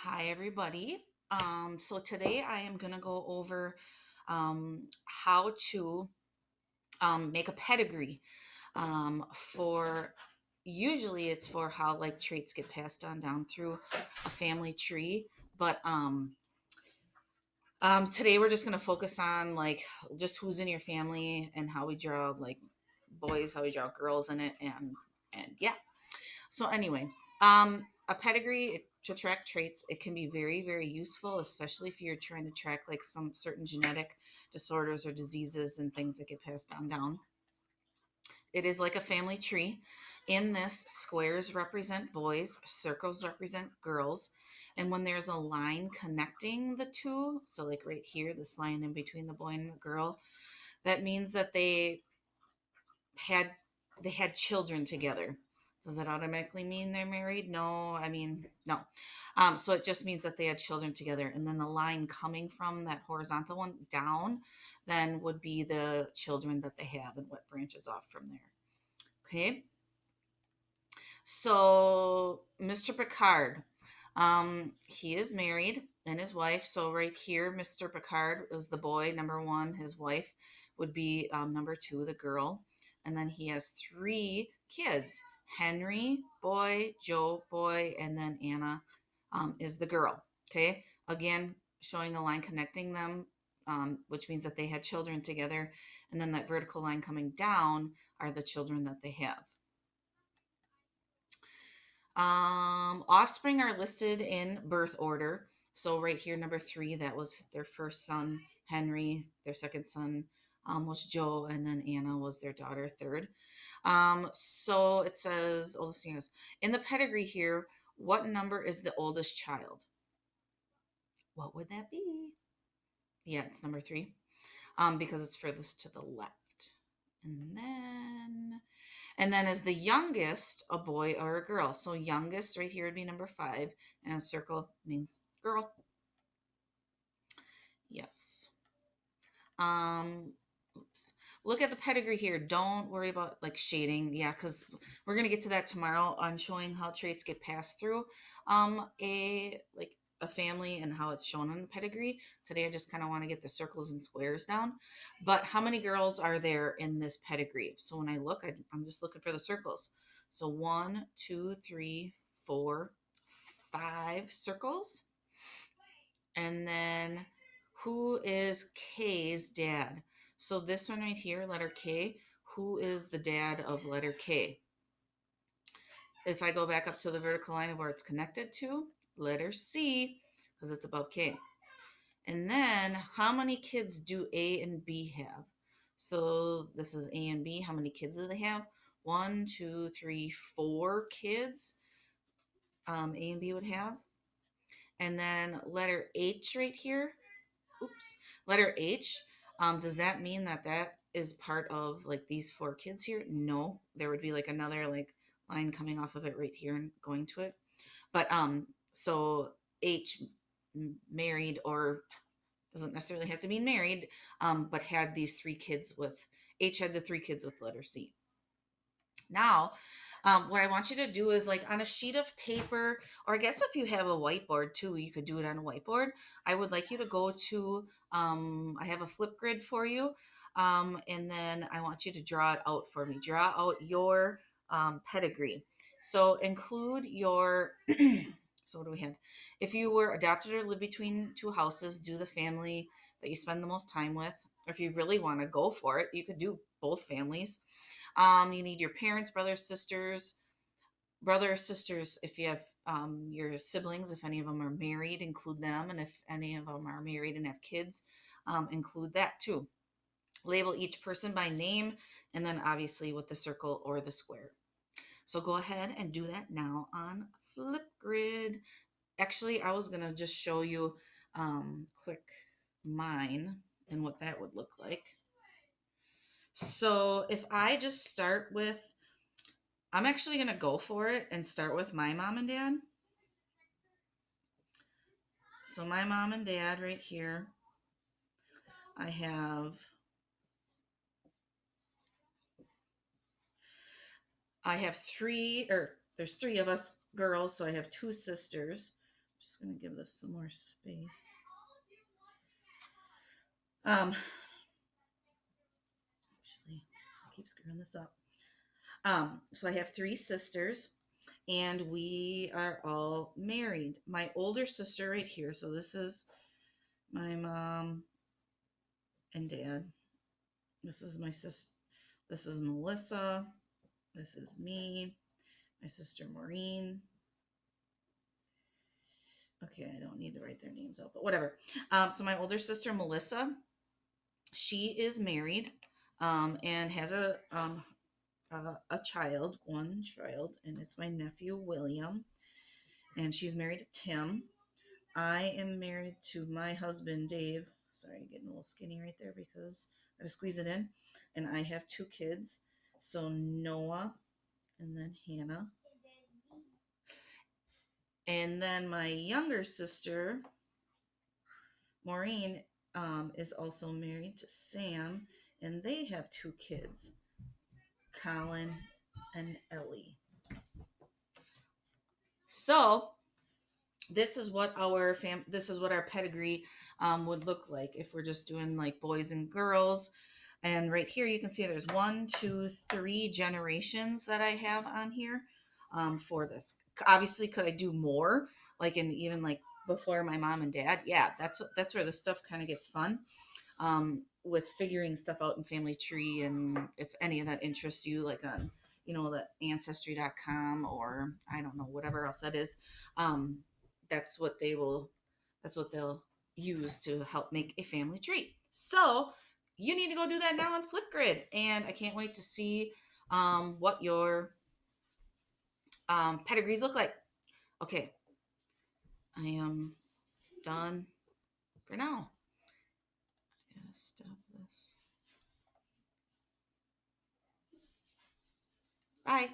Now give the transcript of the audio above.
Hi, everybody. So today I am going to go over how to make a pedigree for usually it's for how like traits get passed on down through a family tree. But today we're just going to focus on like just who's in your family and how we draw like boys, how we draw girls in it, and yeah. So anyway, a pedigree to track traits, it can be very, very useful, especially if you're trying to track like some certain genetic disorders or diseases and things that get passed on down. It is like a family tree. In this, squares represent boys, circles represent girls. And when there's a line connecting the two, so like right here, this line in between the boy and the girl, that means that had they had children together. Does that automatically mean they're married? No, I mean, no. So it just means that they had children together. And then the line coming from that horizontal one down then would be the children that they have and what branches off from there. Okay. So Mr. Picard, he is married and his wife. So right here, Mr. Picard was the boy, number one. His wife would be number two, the girl. And then he has three kids: Henry, boy; Joe, boy; and then Anna is the girl. Okay. Again, showing a line connecting them, which means that they had children together. And then that vertical line coming down are the children that they have. Offspring are listed in birth order. So right here, number three, that was their first son, Henry. Their second son was Joe, and then Anna was their daughter, third. So it says, oldest thing is in the pedigree here. What number is the oldest child? What would that be? Yeah, it's number three, because it's furthest to the left. And then is the youngest a boy or a girl? So youngest right here would be number five, and a circle means girl. Yes. Um, oops. Look at the pedigree here. Don't worry about like shading. Yeah, because we're gonna get to that tomorrow on showing how traits get passed through a family and how it's shown on the pedigree. Today I just kind of want to get the circles and squares down. But how many girls are there in this pedigree? So when I look, I'm just looking for the circles. So one, two, three, four, five circles. And then who is K's dad? So this one right here, letter K, who is the dad of letter K? If I go back up to the vertical line of where it's connected to, letter C, because it's above K. And then how many kids do A and B have? So this is A and B. How many kids do they have? One, two, three, four kids A and B would have. And then letter H right here. Oops. Letter H. Does that mean that that is part of like these four kids here? No, there would be like another like line coming off of it right here and going to it. But so H married or doesn't necessarily have to be married, but had these three kids with H had the three kids with letter C. Now, what I want you to do is like on a sheet of paper, or I guess if you have a whiteboard too, you could do it on a whiteboard. I would like you to go to, I have a flip grid for you. And then I want you to draw it out for me. Draw out your pedigree. So include your, so what do we have? If you were adopted or live between two houses, do the family that you spend the most time with. Or if you really want to go for it, you could do both families. You need your parents, brother or sisters. If you have your siblings, if any of them are married, include them. And if any of them are married and have kids, include that too. Label each person by name and then obviously with the circle or the square. So go ahead and do that now on Flipgrid. Actually, I was going to just show you quick mine and what that would look like. So if I just start with, I'm actually going to go for it and start with my mom and dad. So my mom and dad right here, I have three, or there's three of us girls, so I have two sisters. Just going to give this some more space. Actually, I keep screwing this up. So I have three sisters, and we are all married. My older sister right here. So this is my mom and dad. This is my sister. This is Melissa. This is me. My sister Maureen. Okay, I don't need to write their names out, but whatever. So my older sister Melissa, she is married, and has a child, one child, and it's my nephew William, and she's married to Tim. I am married to my husband Dave. Sorry, I'm getting a little skinny right there because I had to squeeze it in. And I have two kids, so Noah and then Hannah. And then my younger sister, Maureen, is also married to Sam, and they have two kids, Colin and Ellie. So this is what our pedigree would look like if we're just doing like boys and girls. And right here you can see there's 1, 2, 3 generations that I have on here for this. Obviously, could I do more, like in even like before my mom and dad? Yeah, that's where the stuff kind of gets fun, with figuring stuff out in family tree. And if any of that interests you, like on the ancestry.com, or I don't know, whatever else that is, um, that's what they'll use to help make a family tree. So you need to go do that now on Flipgrid, and I can't wait to see what your pedigrees look like. Okay, I am done for now. I gotta stop this. Bye.